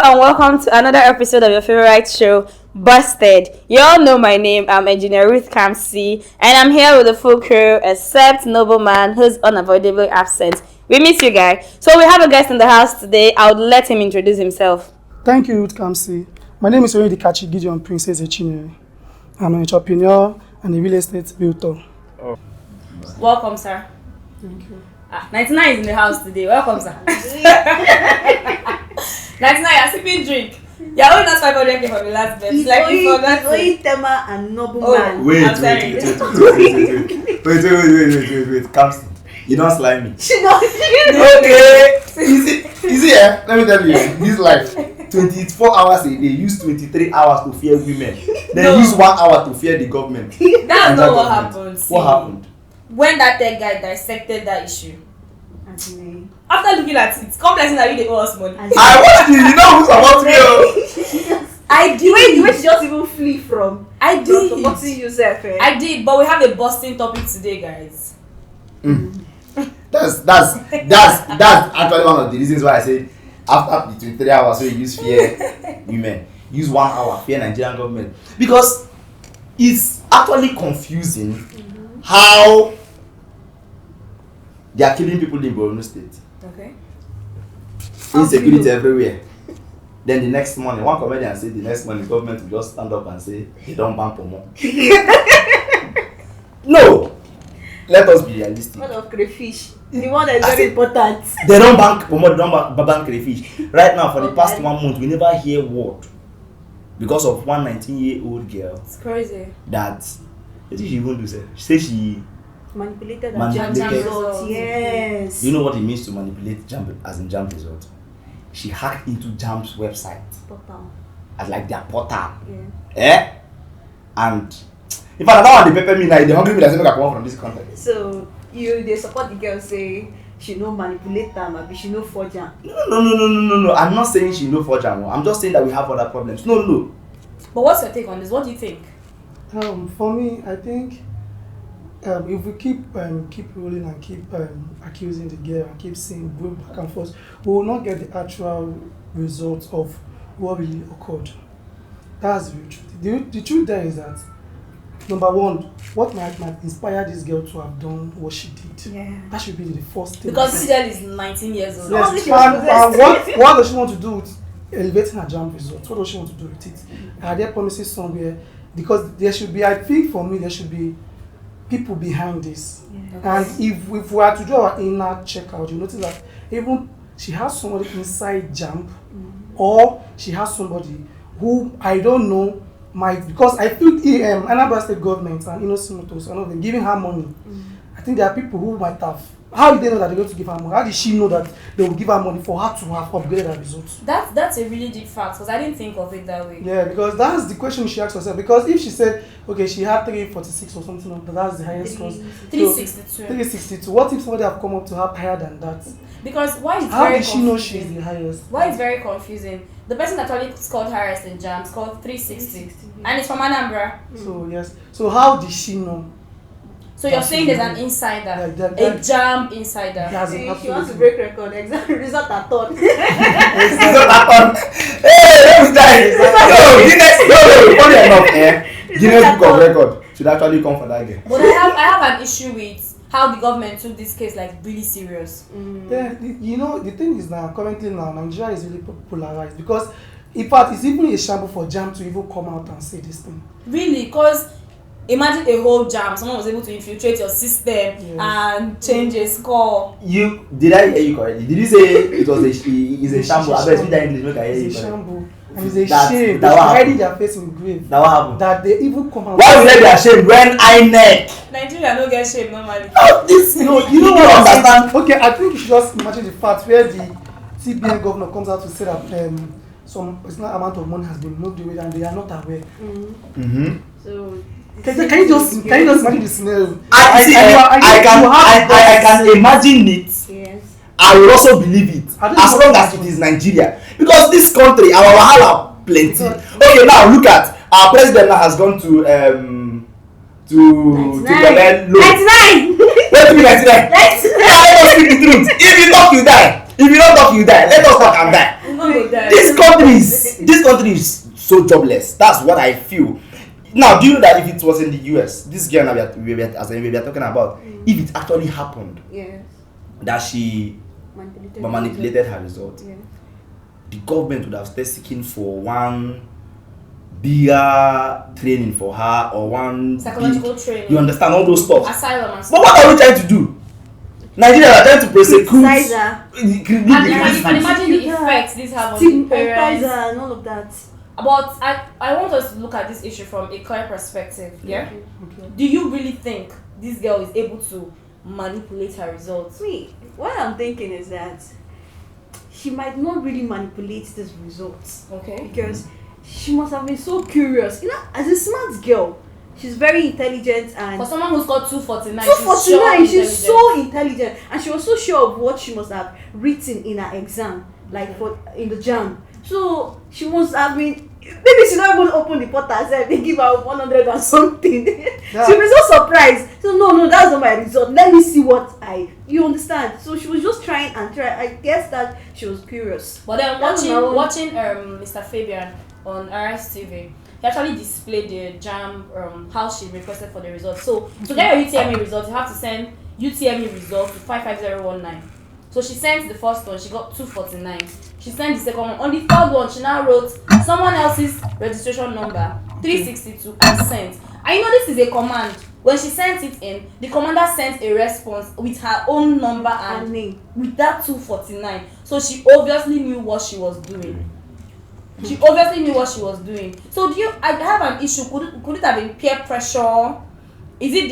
and welcome to another episode of your favorite show, Busted. You all know my name. I'm Engineer Ruth Maxy, and I'm here with the full crew except Nobleman, who's unavoidably absent. We miss you guys. So we have a guest in the house today. I would let him introduce himself. Thank you, Ruth Kamsi. My name is Oridikachi Gideon Princess Echinere. I'm an entrepreneur and a real estate builder. Oh. Welcome, sir. Thank you. 99 is in the house today. Welcome, sir. 99, you're sipping drink. You're owing us 500k for the last bet. It's like you forgot to. It's Tema and Nobleman. Wait. Kamsi, you don't slime me. She don't. Okay. Easy, eh? Let me tell you, this life, 24 hours a day, use 23 hours to fear women. Then use 1 hour to fear the government. That's not what happened. What happened? When that tech guy dissected that issue. After looking at it, complexing that they owe us money. I watched it, you know who's about me. I did. Where did you just even flee from? I did. Supporting yourself, eh? I did, but we have a busting topic today, guys. That's actually one of the reasons why I said after the 23 hours so you use fear women, use 1 hour fear Nigerian government, because it's actually confusing how they are killing people in Borno State. Okay. Insecurity everywhere. Then the next morning, one comedian said the next morning the government will just stand up and say they don't ban Pomo. No! Let us be realistic. What of crayfish? The one that is very important. They don't ban Pomo, they don't ban crayfish. Right now, for the past 1 month, we never hear word because of one 19-year-old girl. It's crazy. What did she even do? She said she manipulated Jamb results. Yes. Do you know what it means to manipulate Jamb as in Jamb result? She hacked into Jamb's website. Portal. As like their portal. Yeah. And if I don't want to pepper me now, they hungry me that say make I come from this country. So they support the girl say she no manipulate them, maybe she no forge them. No. I'm not saying she no forge them. I'm just saying that we have other problems. No. But what's your take on this? What do you think? For me, I think if we keep rolling and keep accusing the girl and keep saying go back and forth, we will not get the actual results of what really occurred. That's the truth. The truth there is that, number one, what might inspire this girl to have done what she did. Yeah. That should be the first thing. Because this girl is 19 years old. Yes. And what does she want to do with elevating her Jamb results? What does she want to do with it? Are there promises somewhere? Because there should be, I think for me, there should be people behind this. Yeah. And if we were to do our inner checkout, you notice that even she has somebody inside Jamb, or she has somebody who I don't know might, because I feel Anambra State government and innocent motors and all them giving her money. I think there are people who might have. How did they know that they're going to give her money? How did she know that they will give her money for her to have upgraded her results? That's a really deep fact, because I didn't think of it that way. Yeah, because that's the question she asked herself. Because if she said, okay, she had 346 or something, that's the highest score. 362. 362. What if somebody have come up to have higher than that? Because why is how very did she know she's the highest? Why is very confusing? The person that actually scored highest in Jamb scored 360, and it's from Anambra. So yes. So how did she know? So you're saying there's an insider, a Jamb insider. She wants to break record. Exam result at all. Result at all. Hey, let me die. No. Funny enough, Guinness Book of Record should actually come for that girl. But I have an issue with how the government took this case like really serious. Yeah, you know the thing is now currently Nigeria is really polarized, because in fact it's even a shambles for Jamb to even come out and say this thing. Really, because imagine a whole Jamb, someone was able to infiltrate your system and change a score. Did I hear you correctly? Did you say it was a shambles? I bet you that English make I hear you correctly. It's a shambles. And it's a shame. They're hiding their face in the grave. That what happened? That they even come out. Why would they be ashamed when INEC? Nigeria no get shame normally. Oh, this you know what I understand. Okay, I think you should just imagine the fact where the CBN governor comes out to say that some personal amount of money has been moved away and they are not aware. So can you just imagine the scenario? I can imagine it. Yes. I will also believe it as long as it is Nigeria, because this country our wahala plenty. Okay, now look at our president now has gone to collect loan. 99. Wait to be 99. Let us speak the truth. If you talk, you die. If you don't talk, you die. Let us talk and die. This country is so jobless. That's what I feel. Now, do you know that if it was in the US, this girl that we are talking about, if it actually happened, that she manipulated her result, the government would have started seeking for one bigger training for her or one psychological training. You understand all those stuff. Asylum and But stuff. what are we trying to do? Nigeria are trying to prosecute. And you can imagine the effects this have on the parents and all of that. But I want us to look at this issue from a clear perspective. Yeah. Okay. Do you really think this girl is able to manipulate her results? What I'm thinking is that she might not really manipulate these results. Okay. Because she must have been so curious. You know, as a smart girl, she's very intelligent and For someone who's got 249, she's so intelligent, and she was so sure of what she must have written in her exam, like in the Jamb. So she must have been. Maybe she not even open the portal herself. They give her 100 and something. Yeah. She was so surprised. So no, that's not my result. Let me see what you understand. So she was just trying and trying. I guess that she was curious. But then watching Mr. Fabian on RSTV, he actually displayed the Jamb, how she requested for the results. So to get your UTME results, you have to send UTME results to 55019. So she sent the first one, she got 249. She sent the second one. On the third one, she now wrote someone else's registration number, 362, and sent. I know this is a command. When she sent it in, the commander sent a response with her own number and name, with that 249. So she obviously knew what she was doing. So I have an issue. Could it have been peer pressure? Is it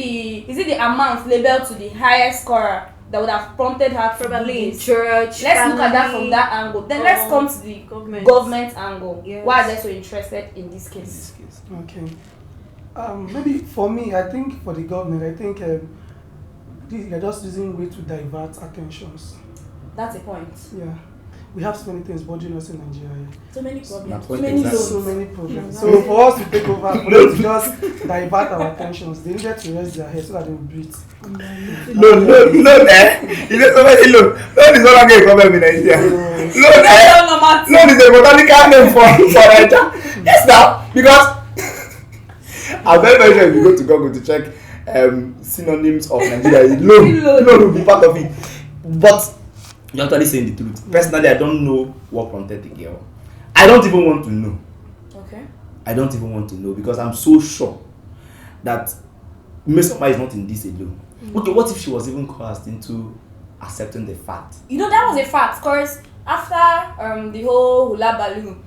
the amount labeled to the highest scorer that would have prompted her to Probably in do this? church. Let's look at that from that angle. Then let's come to the government angle. Yes. Why are they so interested in this case? Okay. Maybe for me, I think for the government, I think they're just using way to divert attentions. That's a point. Yeah. We have so many things bothering us in Nigeria. So many problems. point So many exactly. loans. So many problems. So for us to take over, for them to just divert our attentions, they needed to rest their head so that they will breathe. Loan, you know somebody loan. Loan is no longer a problem in Nigeria. Loan is a botanical name for Nigeria. Yes, now, because I'm very sure if you go to Google to check synonyms of Nigeria, loan will be part of it. But you're actually saying the truth. Personally, I don't know what prompted the girl. I don't even want to know. Okay. I don't even want to know because I'm so sure that Micheal is not in this alone. Okay, what if she was even coerced into accepting the fact? You know, that was a fact, because after the whole hula baloo,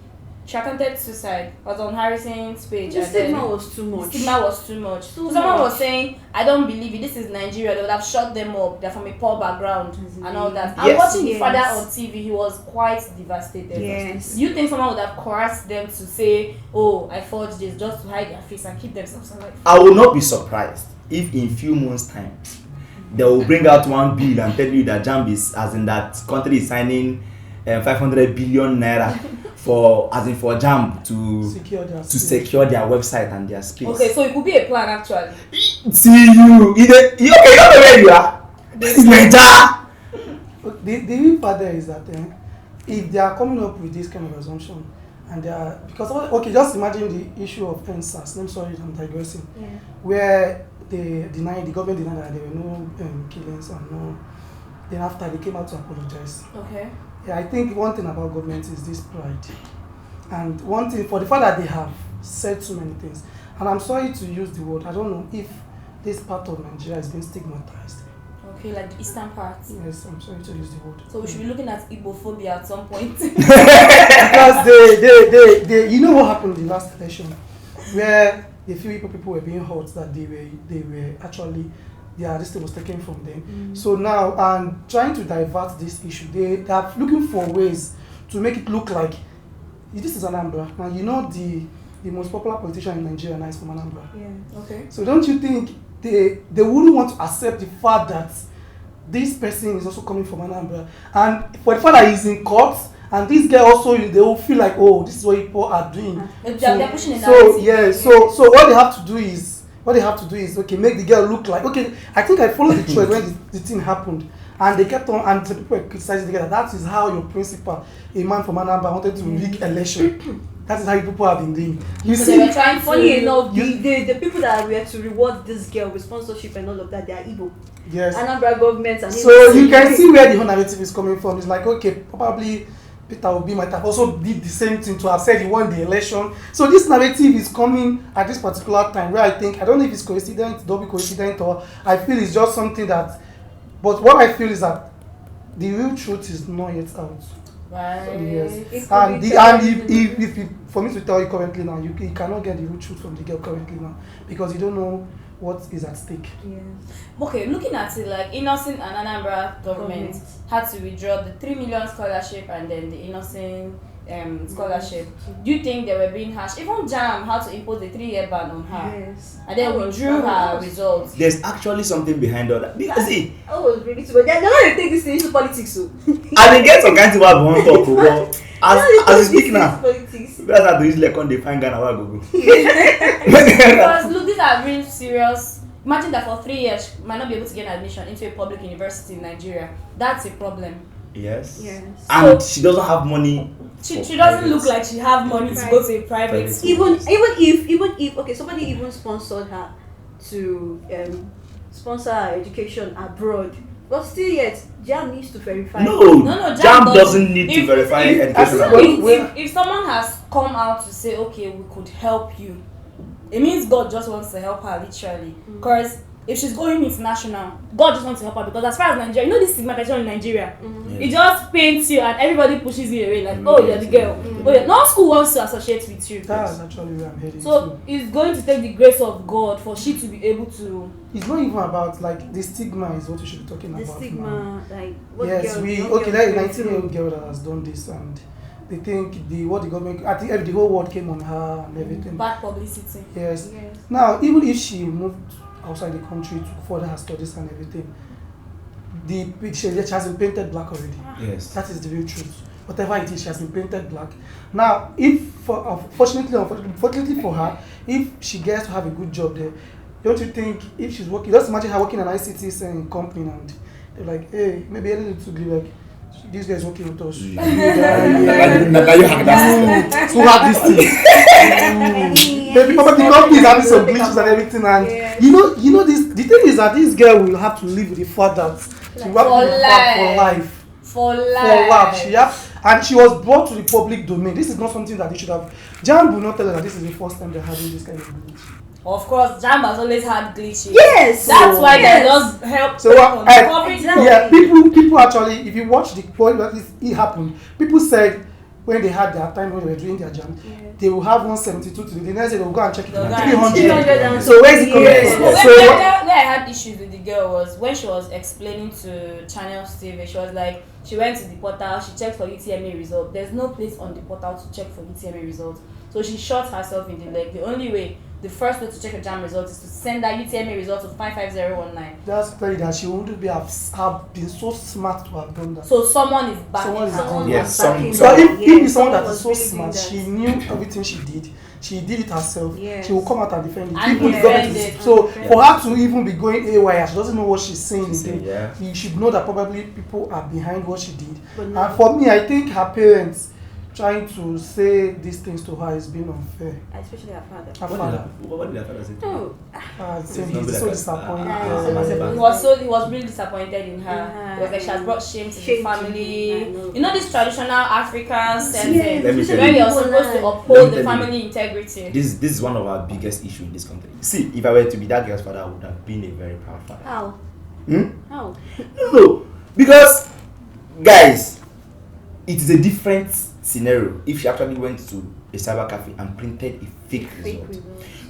she attempted suicide. Was on Harrison's page. The stigma was too much. So someone was saying, I don't believe it, this is Nigeria, they would have shut them up, they're from a poor background and all that. And watching the father on TV, he was quite devastated. Yes. Do you think someone would have coerced them to say, oh, I forged this, just to hide their face and keep themselves alive? I will not be surprised if in few months' time they will bring out one bill and tell you that Jamb is, as in that country is signing 500 billion naira for Jamb to secure their website and their space. Okay, so it could be a plan actually. See you. Okay, you don't know where you are. This is Nigeria. The real part there is that if they are coming up with this kind of assumption, and they are, because okay, just imagine the issue of NSAS. I'm sorry, I'm digressing. Yeah. Where the government denied that there were no killings and no. Then after they came out to apologize. Okay. Yeah, I think one thing about government is this pride, and one thing for the fact that they have said so many things. And I'm sorry to use the word. I don't know if this part of Nigeria is being stigmatized. Okay, like the eastern part. Yes, I'm sorry to use the word. So we should be looking at Igbophobia at some point. Because they you know what happened in the last election, where the few people were being hurt that they were actually this thing was taken from them. So now, and trying to divert this issue, they are looking for ways to make it look like this is Anambra. Now you know the most popular politician in Nigeria now is from Anambra. Yeah. Okay. So don't you think they wouldn't want to accept the fact that this person is also coming from Anambra, and for the fact that he's in court, and this guy also, they will feel like, oh, this is what people are doing. They're pushing it so yeah, so what they have to do is okay, make the girl look like, okay. I think I followed the thread when the thing happened, And they kept on, and the people were criticizing together. That is how your principal, a man from Anambra, wanted to rig election. That is how people have been doing. You So see, they were trying to. Funny enough, the people that were to reward this girl with sponsorship and all of that, they are Igbo. yes. Anambra government and So you can see where the whole narrative is coming from. It's like, okay, probably Peter Obi might have also did the same thing to have said he won the election. So this narrative is coming at this particular time where I don't know if it's coincident, double coincident, or I feel it's just something that, but what I feel is that the real truth is not yet out. Right. Yes. And if for me to tell you currently now, you cannot get the real truth from the girl currently now because you don't know what is at stake. Yes. Okay, looking at it, like Innocent and Anambra government had to withdraw the 3 million scholarship and then the Innocent scholarship. Do you think they were being harsh? Even Jamb had to impose a 3-year ban on her. Yes. And then withdrew her results. There's actually something behind all that. Because see, I was ready to go. They're not going to take this thing into politics, so. I dey get some kind of what we want to talk about. As we speak now, Politics. that's how they usually come. They find Ghana where I go. Because look, these are really serious. Imagine that for 3 years you might not be able to get an admission into a public university in Nigeria. That's a problem. Yes. Yes. And she doesn't have money. She doesn't look like she have money to go to a private school. Even if okay, somebody even sponsored her to sponsor her education abroad, but still yet Jamb needs to verify. No, Jamb Jamb doesn't need to verify education. If someone has come out to say, okay, we could help you, it means God just wants to help her literally. Because if she's going international, God just wants to help her. Because as far as Nigeria, you know this stigmatization in Nigeria, it just paints you and everybody pushes you away like, oh, you're the girl. Oh, yeah. No school wants to associate with you. That's actually where I'm heading So to. it's going to take the grace of God for she to be able to. It's not even about like the stigma is what we should be talking The about. stigma, Now. like what Yes, girl, we what okay. girl Like a going 19-year-old girl that has done this, and they think what the government. I think the whole world came on her and everything. Bad publicity. Yes. Yes. Now, even if she moved outside the country to further her studies and everything, the picture she has been painted black already. Yes. That is the real truth. Whatever it is, she has been painted black. Now, if unfortunately for her, if she gets to have a good job there, don't you think if she's working, just imagine her working in an ICT company and they're like, hey, maybe a little to be like, this guy's working with us. Now you have that. Who have this thing? Maybe probably the company is having some glitches and everything, and you know this. The thing is that this girl will have to live with the fact that she will have to live for life. For life. And she was brought to the public domain. This is not something that they should have. Jamb will not tell her that this is the first time they're having this kind of glitch. Of course, Jamb has always had glitches. Yes. That's why Yes. they just help. So Exactly. yeah, people actually, if you watch the point that it happened, people said when they had their time when they were doing their Jamb, they will have 172 today. The next day they will go and check it at 300. So where is it coming Yes. from? Where So I had issues with the girl was when she was explaining to Channels TV. She was like, she went to the portal, she checked for UTMA result. There's no place on the portal to check for UTMA results. So she shot herself in the leg. The only way, the first way to check a Jamb result is to send that UTMA result to 55019. that's very that she wouldn't have been so smart to have done that. So someone is backing Someone is her. backing Yes, backing So her. if Yes, it's someone that was is so really smart, doing she that. knew everything she did. She did it herself. Yes. She will come out and defend it. And People defend defend it. it. So And for her to even be going AWire, she doesn't know what she's saying. Yeah. You should know that probably people are behind what she did. But no. And for me, I think her parents trying to say these things to her is being unfair. Especially her father. Her father. What did that father say? Oh. He's so disappointed. He was really disappointed in her. It was like she has brought shame to the Shame to family. me, I know. You know this traditional African sentence Let me tell where you. you're supposed to Let uphold me the tell you. family integrity. This is one of our biggest issues in this country. See, if I were to be that girl's father, I would have been a very proud father. How? How? No, because guys, it is a different scenario if she actually went to a cyber cafe and printed a fake result.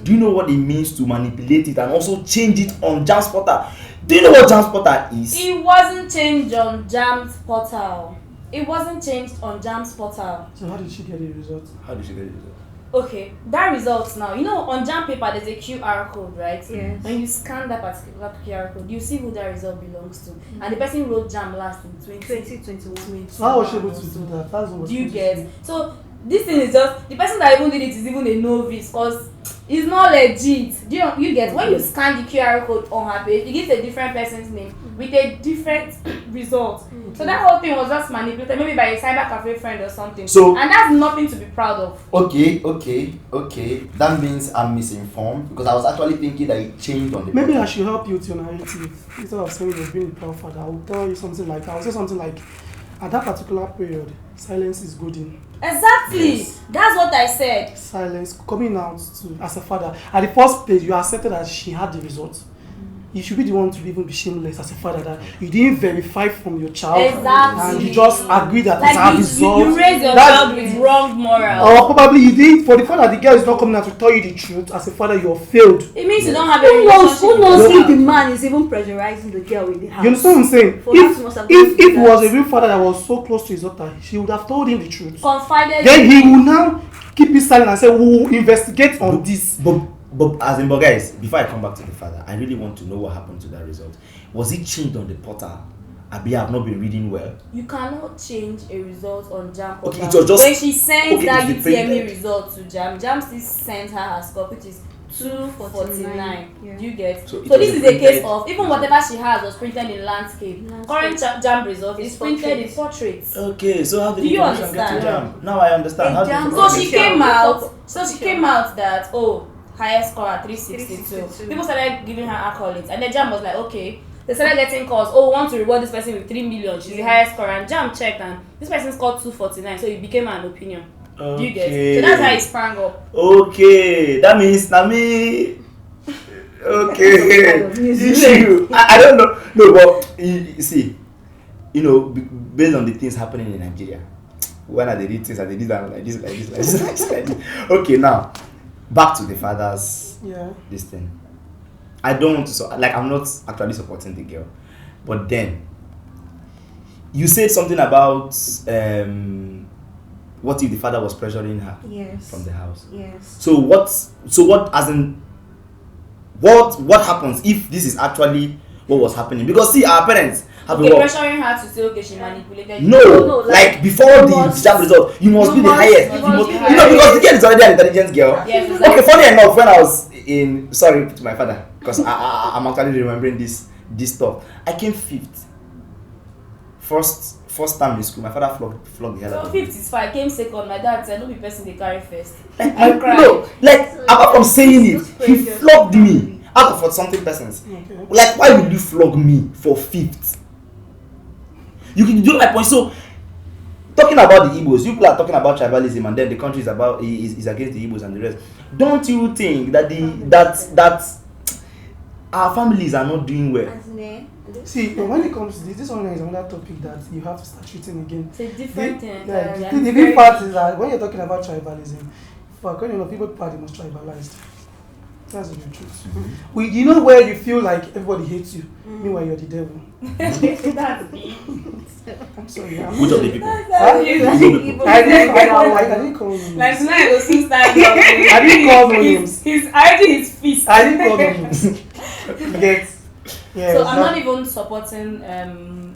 Do you know what it means to manipulate it and also change it on Jamb's portal? Do you know what Jamb's portal is? It wasn't changed on Jamb's portal. It wasn't changed on Jamb's portal. So how did she get the result? How did she get the result? Okay, that results now. You know, on Jamb paper there's a QR code, right? Yes. When you scan that particular QR code, you see who that result belongs to. And the person wrote Jamb last in 2021. So how was she able to do that? That's what Do you get? So this thing is just the person that even did it is even a novice because it's not legit. Do you get when you scan the QR code on her page, it gives a different person's name with a different result. So that whole thing was just manipulated, maybe by a cyber cafe friend or something. So and that's nothing to be proud of. Okay. That means I'm misinformed because I was actually thinking that it changed on the. Maybe I should help you with your narrative instead of saying you've been a proud father. I will tell you something like I will say something like, at that particular period, silence is good in. Exactly. Yes. That's what I said. Silence coming out to as a father. At the first place, you accepted that she had the results. You should be the one to even be shameless as a father that you didn't verify from your child. Exactly. And you just agreed that like it's our result. You raised your child with wrong morals. Or probably you did for the fact that the girl is not coming out to tell you the truth. As a father, you have failed. It means you don't have a relationship. Who knows if the man is even pressurizing the girl in the house? You understand what I'm saying? If it was a real father that was so close to his daughter, she would have told him the truth. Confided. Then he will now keep it silent and say, we will investigate on this. But guys, before I come back to the father, I really want to know what happened to that result. Was it changed on the portal? Abi, I have not been reading well. You cannot change a result on Jamb. Okay, it was just when she sent that UTME result to Jamb still sent her her score, which is 249. Yeah. You get so this is a case of even whatever she has was printed in landscape. Current Jamb result is printed in portraits. Okay, so how did you understand? Get to Jamb? Now I understand. So she came out that highest score at 362. People started giving her accolades, and then Jamb was like, okay. They started getting calls. Oh, we want to reward this person with 3 million. She's the highest score, and Jamb checked, and this person scored 249, so it became an opinion. Okay. Do you get? So that's how it sprang up. Okay, that means Nami. Okay, I don't know. No, but you see, based on the things happening in Nigeria, when are they did things and they did that like this. Okay, now back to the father's this thing. I don't want to I'm not actually supporting the girl, but then you said something about what if the father was pressuring her from the house? Yes. So what happens if this is actually what was happening? Because see, our parents have been pressuring her to say okay she manipulated you. No, like before the Jamb result, you must be the highest. Because the girl is already an intelligent girl. Yes, exactly. Okay, funny enough, when I was sorry to my father, because I'm actually remembering this stuff. I came 5th. First time in school, my father flogged the hell out of me. 5th is fine. I came 2nd. My dad said, "No, be person they carry first." I cried. No, apart from saying it, he flogged me out of something persons. Okay. Like, why will you flog me for 5th? You can do my point. So, talking about the Igbos, people are talking about tribalism, and then the country is against the Igbos and the rest. Don't you think that that our families are not doing well? See, when it comes to this one is another topic that you have to start treating again. It's a different thing. The big part is that when you're talking about tribalism, for people are the most tribalized. That's the truth. Mm-hmm. You know where you feel like everybody hates you, meanwhile you're the devil. That's me. I'm sorry. Which of the people? I didn't call names. Like tonight I go soon start. I didn't call names. He's hiding his fist. I didn't call names. Yes. Yeah, so I'm not even supporting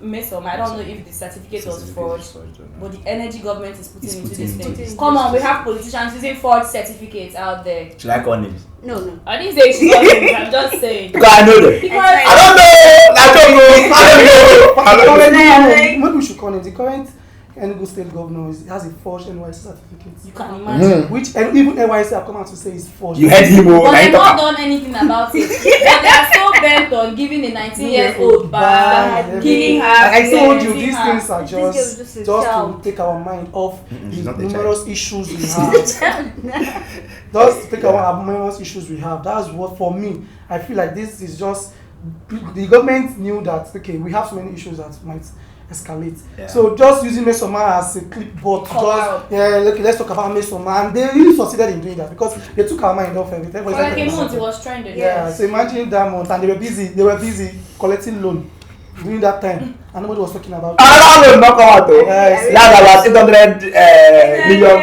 Micheal. I don't know if the certificate was forged, but the energy government is putting into this thing. Come on, we have politicians using forged certificates out there. Should I call names? No. I didn't say she got names. I'm just saying. Because I know them. I don't know. Maybe we should call names. The current Enugu state governor has a forged NYC certificate. You can imagine. Which even NYC have come out to say is forged. You heard him. But they've not done anything about it. But they are so bent on giving a 19-year-old back, killing her. I told you, these things are just to take our mind off the numerous issues we have. Just to take our numerous issues we have. That's what, for me, I feel like this is just, the government knew that, okay, we have so many issues that might escalate. Yeah. So just using Micheal as a clipboard, let's talk about Micheal, and they really succeeded in doing that because they took our mind off everything. For like a month, it was trending. Yeah, so imagine that month, and they were busy collecting loan. during that time, and nobody was talking about it. Another one will not come out though. Yes. That's about $800 million.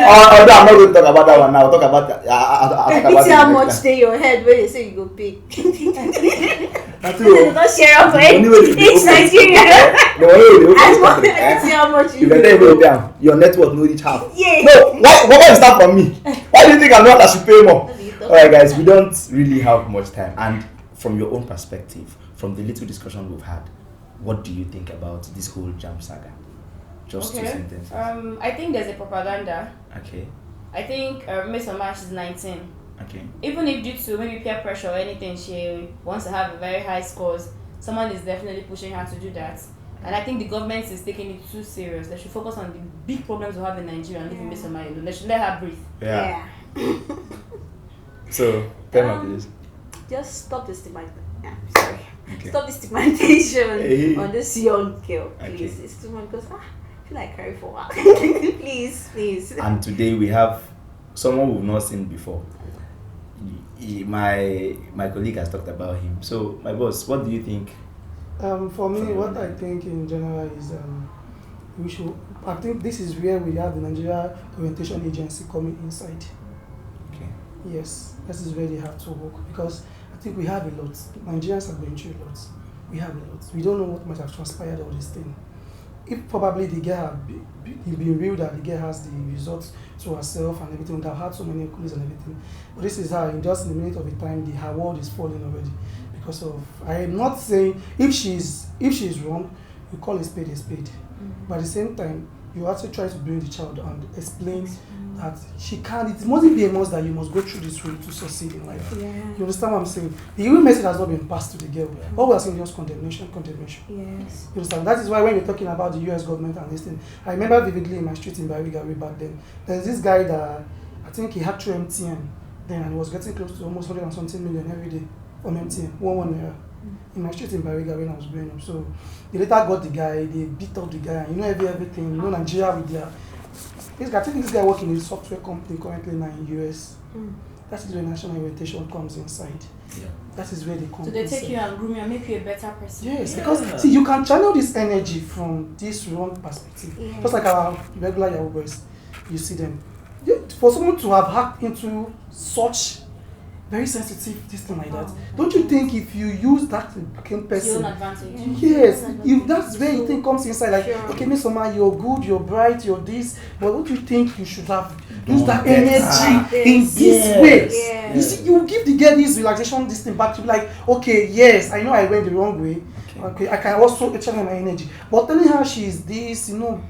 Although I'm not going to talk about that one now. I'll talk about I'll talk about It's how much stay your head when they say you go pay. That's You don't share up for each Nigeria. The one you will I open want country, to see how much you better even pay am. Your net worth no reach half. Yeah. No, why you start from me? Why do you think I'm not that should pay more? Alright guys, we don't really have much time, and from your own perspective, from the little discussion we've had, what do you think about this whole Jamb saga? Just 2 sentences. I think there's a propaganda. Okay. I think Miss Amaka is 19. Okay. Even if due to maybe peer pressure or anything, she wants to have very high scores, someone is definitely pushing her to do that. And I think the government is taking it too serious. They should focus on the big problems we have in Nigeria and leave Miss Amaka alone. They should let her breathe. Yeah. So, tell me please. Just stop the stigmatization. Sorry. Okay. Stop the stigmatization on this young girl, please. Okay. It's too much because I feel like crying for her. please. And today we have someone we've not seen before. My colleague has talked about him. So, my boss, what do you think? For me, what I think in general is we should. I think this is where we have the Nigeria Orientation Agency coming inside. Okay. Yes, this is where they have to work because I think we have a lot. Nigerians are going through a lot. We have a lot. We don't know what might have transpired all this thing. If probably the girl had been real that the girl has the results to herself and everything, would have had so many colleagues and everything. But this is her, in just in a minute of a time, her world is falling already. Because of, I am not saying if she's wrong, you call a spade a spade. But at the same time, you also try to bring the child and explain that she can't, it mustn't be a must that you must go through this way to succeed in life. Yeah. You understand what I'm saying? The real message has not been passed to the girl. All we are saying is just condemnation. Yes. You understand? That is why when you're talking about the US government and this thing, I remember vividly in my street in Bariga way back then, there's this guy that, I think he had 2 MTN then, and he was getting close to almost 100 and something million every day from MTN, one naira. In my street in Bariga when I was growing up. So they later got the guy, they beat up the guy, you know everything, you know Nigeria with their I think this guy working in a software company currently now in US. That is where national orientation comes inside. Yeah. That is where they come. So they take you and groom you and make you a better person. Yes, because see, you can channel this energy from this wrong perspective. Yeah. Just like our regular Yahoo boys, you see them. For someone to have hacked into such very sensitive, this thing like that. Don't you think if you use that person, your own advantage? Yes, that's where you think comes inside. Like, okay, Miss Oma, you're good, you're bright, you're this, but don't you think you should have used that energy in this way? Yeah. You see, you give the girl this relaxation, this thing back to be like, okay, yes, I know I went the wrong way. Okay, I can also channel my energy, but telling her she's this, you know.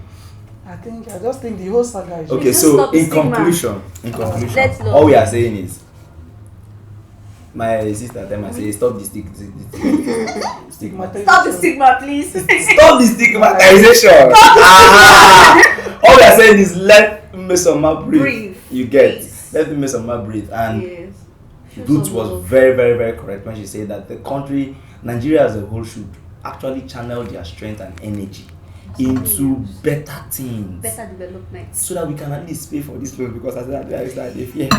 I just think the whole saga is okay. So in conclusion, all we are saying is. My sister tell me, say, stop the stigma. Stop the stigma, please. Stop the stigmatization. All we are saying is let Miss Oma breathe. You get. Let Miss Oma breathe. And Boots was very, very, very correct when she said that the country, Nigeria as a whole, should actually channel their strength and energy into better things, better development, so that we can at least pay for this loan, because as that is that they fear.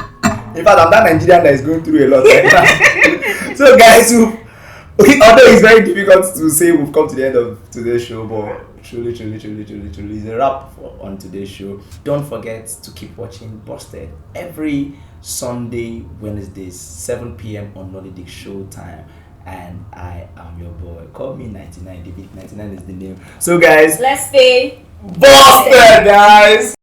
In fact, I'm that Nigerian that is going through a lot right now. So guys, although it's very difficult to say we've come to the end of today's show, but truly is a wrap on today's show. Don't forget to keep watching Busted every Sunday, Wednesdays, 7 p.m. on Nollydick Showtime. And I am your boy. Call me 99. David 99 is the name. So guys, let's stay busted, guys.